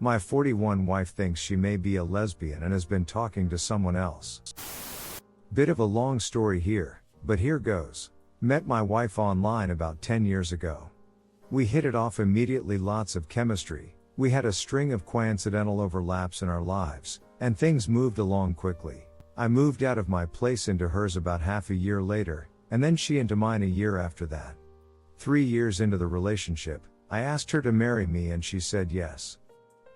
My 41 wife thinks she may be a lesbian and has been talking to someone else. Bit of a long story here, but here goes. Met my wife online about 10 years ago. We hit it off immediately, lots of chemistry. We had a string of coincidental overlaps in our lives, and things moved along quickly. I moved out of my place into hers about half a year later, and then she into mine a year after that. 3 years into the relationship, I asked her to marry me and she said yes.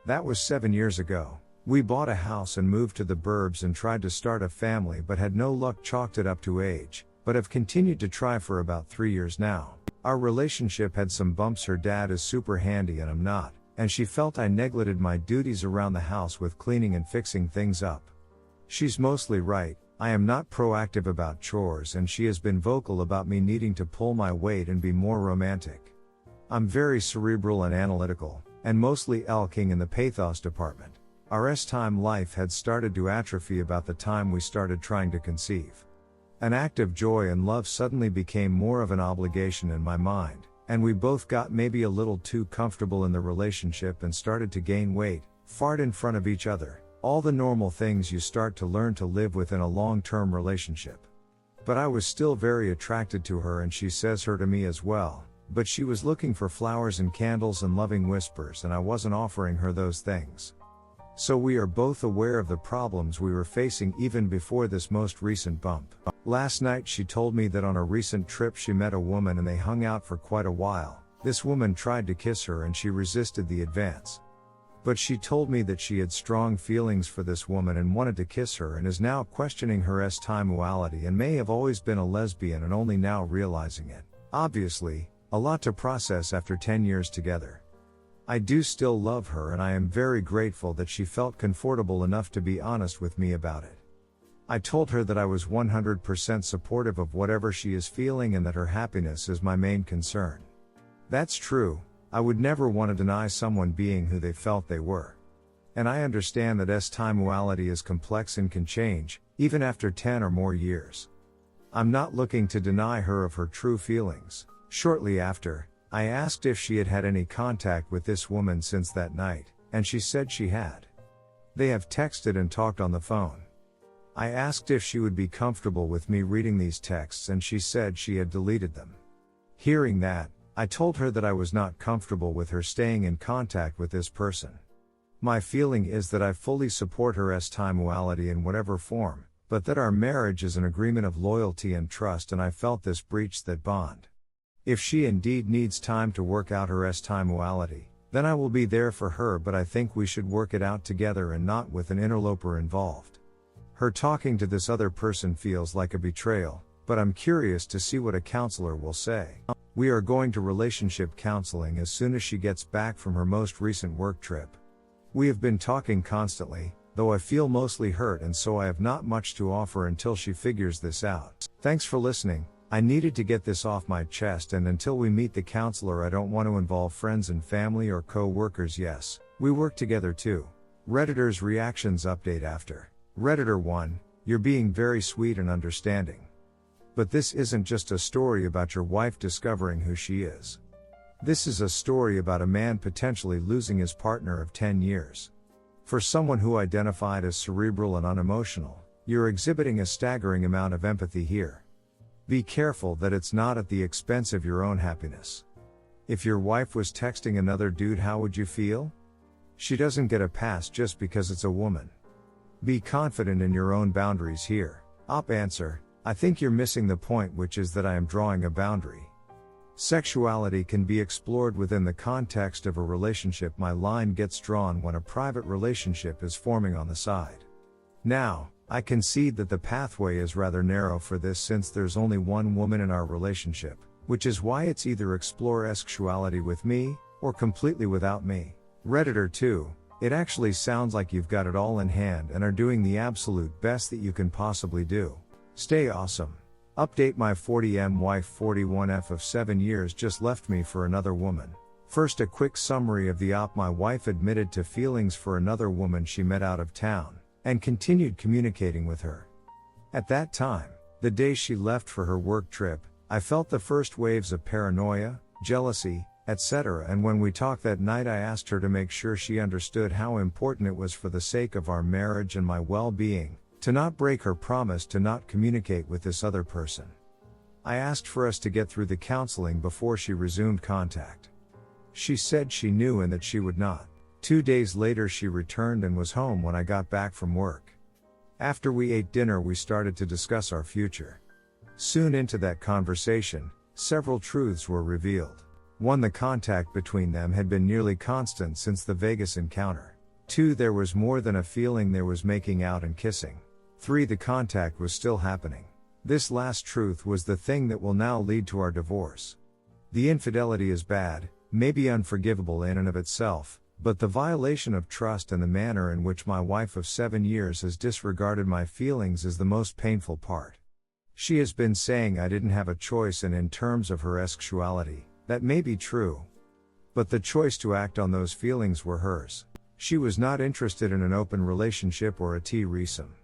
That was 7 years ago. We bought a house and moved to the burbs and tried to start a family but had no luck, chalked it up to age, but have continued to try for about 3 years now. Our relationship had some bumps. Her dad is super handy and I'm not, and she felt I neglected my duties around the house with cleaning and fixing things up. She's mostly right, I am not proactive about chores and she has been vocal about me needing to pull my weight and be more romantic. I'm very cerebral and analytical, and mostly L-king in the pathos department. Our S-time life had started to atrophy about the time we started trying to conceive. An act of joy and love suddenly became more of an obligation in my mind, and we both got maybe a little too comfortable in the relationship and started to gain weight, fart in front of each other, all the normal things you start to learn to live with in a long-term relationship. But I was still very attracted to her and she says her to me as well, but she was looking for flowers and candles and loving whispers and I wasn't offering her those things. So we are both aware of the problems we were facing even before this most recent bump. Last night she told me that on a recent trip she met a woman and they hung out for quite a while. This woman tried to kiss her and she resisted the advance. But she told me that she had strong feelings for this woman and wanted to kiss her and is now questioning her S-timuality and may have always been a lesbian and only now realizing it. Obviously, a lot to process after 10 years together. I do still love her and I am very grateful that she felt comfortable enough to be honest with me about it. I told her that I was 100% supportive of whatever she is feeling and that her happiness is my main concern. That's true, I would never want to deny someone being who they felt they were. And I understand that S-timuality is complex and can change, even after 10 or more years. I'm not looking to deny her of her true feelings. Shortly after, I asked if she had had any contact with this woman since that night, and she said she had. They have texted and talked on the phone. I asked if she would be comfortable with me reading these texts and she said she had deleted them. Hearing that, I told her that I was not comfortable with her staying in contact with this person. My feeling is that I fully support her S-timuality in whatever form, but that our marriage is an agreement of loyalty and trust and I felt this breached that bond. If she indeed needs time to work out her S-timuality, then I will be there for her, but I think we should work it out together and not with an interloper involved. Her talking to this other person feels like a betrayal, but I'm curious to see what a counselor will say. We are going to relationship counseling as soon as she gets back from her most recent work trip. We have been talking constantly, though I feel mostly hurt and so I have not much to offer until she figures this out. Thanks for listening. I needed to get this off my chest, and until we meet the counselor I don't want to involve friends and family or co-workers. Yes, we work together too. Redditor's reactions update after. Redditor 1, you're being very sweet and understanding. But this isn't just a story about your wife discovering who she is. This is a story about a man potentially losing his partner of 10 years. For someone who identified as cerebral and unemotional, you're exhibiting a staggering amount of empathy here. Be careful that it's not at the expense of your own happiness. If your wife was texting another dude, how would you feel? She doesn't get a pass just because it's a woman. Be confident in your own boundaries here. Answer, I think you're missing the point, which is that I am drawing a boundary. Sexuality can be explored within the context of a relationship. My line gets drawn when a private relationship is forming on the side. Now, I concede that the pathway is rather narrow for this since there's only one woman in our relationship, which is why it's either explore sexuality with me, or completely without me. Redditor 2, it actually sounds like you've got it all in hand and are doing the absolute best that you can possibly do. Stay awesome. Update, my 40M wife 41F of 7 years just left me for another woman. First, a quick summary of the op. My wife admitted to feelings for another woman she met out of town, and continued communicating with her. At that time, the day she left for her work trip, I felt the first waves of paranoia, jealousy, etc. And when we talked that night, I asked her to make sure she understood how important it was for the sake of our marriage and my well-being, to not break her promise to not communicate with this other person. I asked for us to get through the counseling before she resumed contact. She said she knew and that she would not. 2 days later she returned and was home when I got back from work. After we ate dinner, we started to discuss our future. Soon into that conversation, several truths were revealed. 1. The contact between them had been nearly constant since the Vegas encounter. 2. There was more than a feeling, there was making out and kissing. 3. The contact was still happening. This last truth was the thing that will now lead to our divorce. The infidelity is bad, maybe unforgivable in and of itself, but the violation of trust and the manner in which my wife of 7 years has disregarded my feelings is the most painful part. She has been saying I didn't have a choice, and in terms of her sexuality, that may be true. But the choice to act on those feelings were hers. She was not interested in an open relationship or a threesome.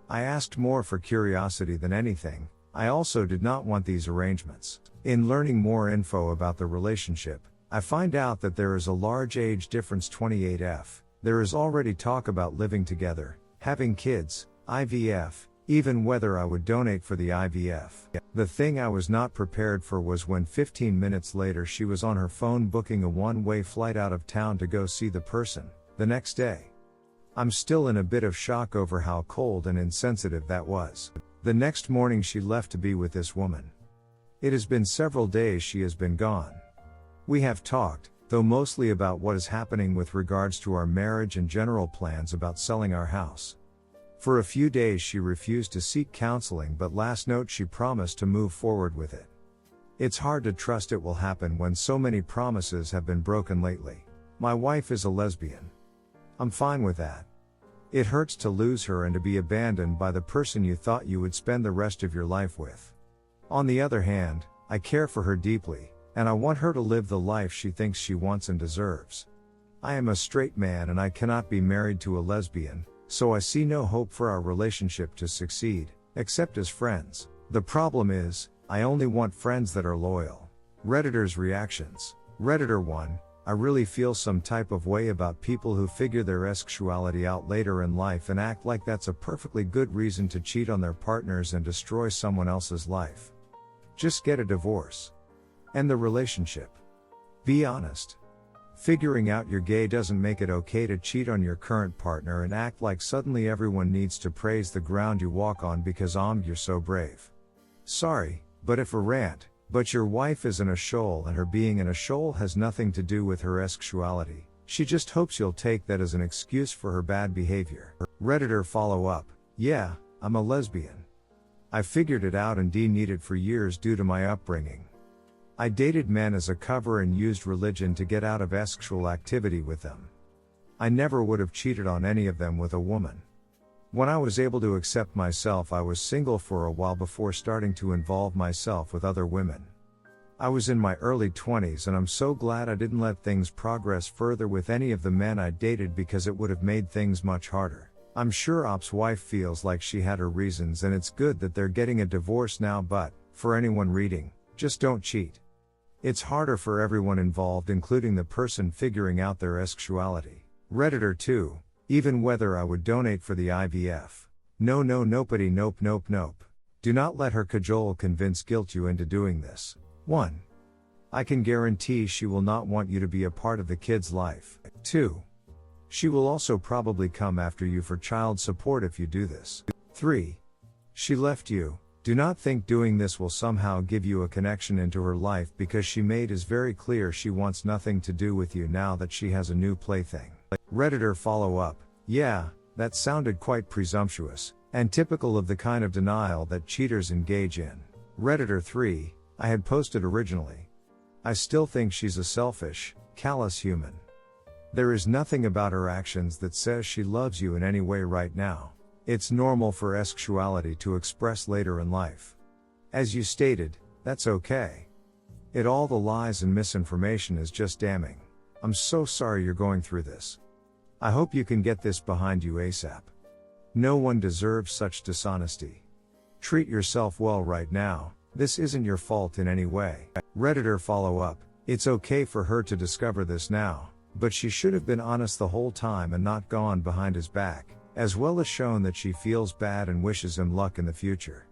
I asked more for curiosity than anything. I also did not want these arrangements. In learning more info about the relationship, I find out that there is a large age difference, 28F. There is already talk about living together, having kids, IVF, even whether I would donate for the IVF. The thing I was not prepared for was when 15 minutes later she was on her phone booking a one-way flight out of town to go see the person, the next day. I'm still in a bit of shock over how cold and insensitive that was. The next morning she left to be with this woman. It has been several days she has been gone. We have talked, though mostly about what is happening with regards to our marriage and general plans about selling our house. For a few days she refused to seek counseling, but last note she promised to move forward with it. It's hard to trust it will happen when so many promises have been broken lately. My wife is a lesbian. I'm fine with that. It hurts to lose her and to be abandoned by the person you thought you would spend the rest of your life with. On the other hand, I care for her deeply, and I want her to live the life she thinks she wants and deserves. I am a straight man and I cannot be married to a lesbian, so I see no hope for our relationship to succeed, except as friends. The problem is, I only want friends that are loyal. Redditor's reactions. Redditor 1, I really feel some type of way about people who figure their sexuality out later in life and act like that's a perfectly good reason to cheat on their partners and destroy someone else's life. Just get a divorce. End the relationship. Be honest. Figuring out you're gay doesn't make it okay to cheat on your current partner and act like suddenly everyone needs to praise the ground you walk on because you're so brave. Sorry, but if a rant, but your wife is in a shoal and her being in a shoal has nothing to do with her sexuality, she just hopes you'll take that as an excuse for her bad behavior. Redditor follow up, yeah, I'm a lesbian. I figured it out and needed for years due to my upbringing. I dated men as a cover and used religion to get out of sexual activity with them. I never would have cheated on any of them with a woman. When I was able to accept myself, I was single for a while before starting to involve myself with other women. I was in my early 20s and I'm so glad I didn't let things progress further with any of the men I dated because it would have made things much harder. I'm sure Op's wife feels like she had her reasons and it's good that they're getting a divorce now, but, for anyone reading, just don't cheat. It's harder for everyone involved, including the person figuring out their sexuality. Redditor 2, even whether I would donate for the IVF. No, nopity, nope. Do not let her cajole convince guilt you into doing this. 1. I can guarantee she will not want you to be a part of the kid's life. 2. She will also probably come after you for child support if you do this. 3. She left you. Do not think doing this will somehow give you a connection into her life because she made it very clear she wants nothing to do with you now that she has a new plaything. Redditor follow up, yeah, that sounded quite presumptuous, and typical of the kind of denial that cheaters engage in. Redditor 3, I had posted originally. I still think she's a selfish, callous human. There is nothing about her actions that says she loves you in any way right now. It's normal for sexuality to express later in life. As you stated, that's okay. All the lies and misinformation is just damning. I'm so sorry you're going through this. I hope you can get this behind you ASAP. No one deserves such dishonesty. Treat yourself well right now, this isn't your fault in any way. Redditor follow up, It's okay for her to discover this now, but she should have been honest the whole time and not gone behind his back, as well as shown that she feels bad and wishes him luck in the future.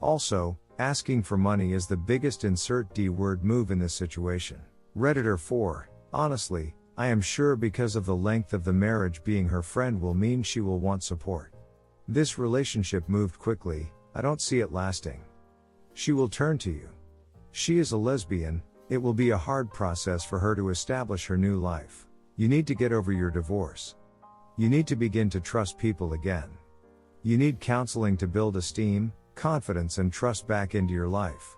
Also, asking for money is the biggest insert D word move in this situation. Redditor 4, honestly, I am sure because of the length of the marriage being her friend will mean she will want support. This relationship moved quickly, I don't see it lasting. She will turn to you. She is a lesbian, it will be a hard process for her to establish her new life. You need to get over your divorce. You need to begin to trust people again. You need counseling to build esteem, confidence and trust back into your life.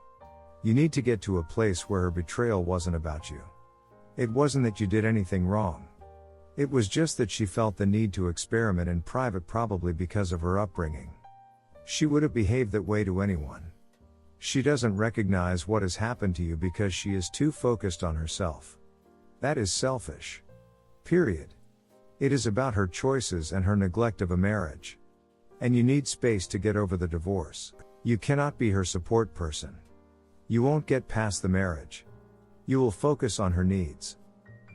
You need to get to a place where her betrayal wasn't about you. It wasn't that you did anything wrong. It was just that she felt the need to experiment in private, probably because of her upbringing. She would have behaved that way to anyone. She doesn't recognize what has happened to you because she is too focused on herself. That is selfish. Period. It is about her choices and her neglect of a marriage. And you need space to get over the divorce. You cannot be her support person. You won't get past the marriage. You will focus on her needs.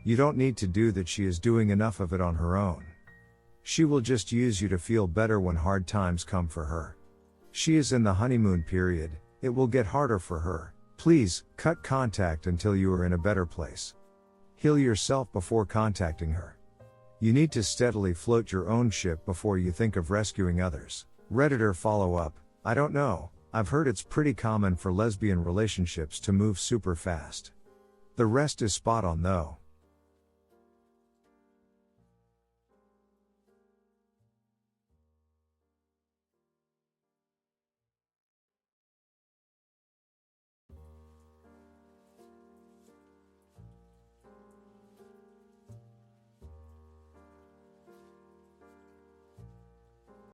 You don't need to do that, she is doing enough of it on her own. She will just use you to feel better when hard times come for her. She is in the honeymoon period, it will get harder for her. Please, cut contact until you are in a better place. Heal yourself before contacting her. You need to steadily float your own ship before you think of rescuing others. Redditor follow-up, I don't know, I've heard it's pretty common for lesbian relationships to move super fast. The rest is spot on though.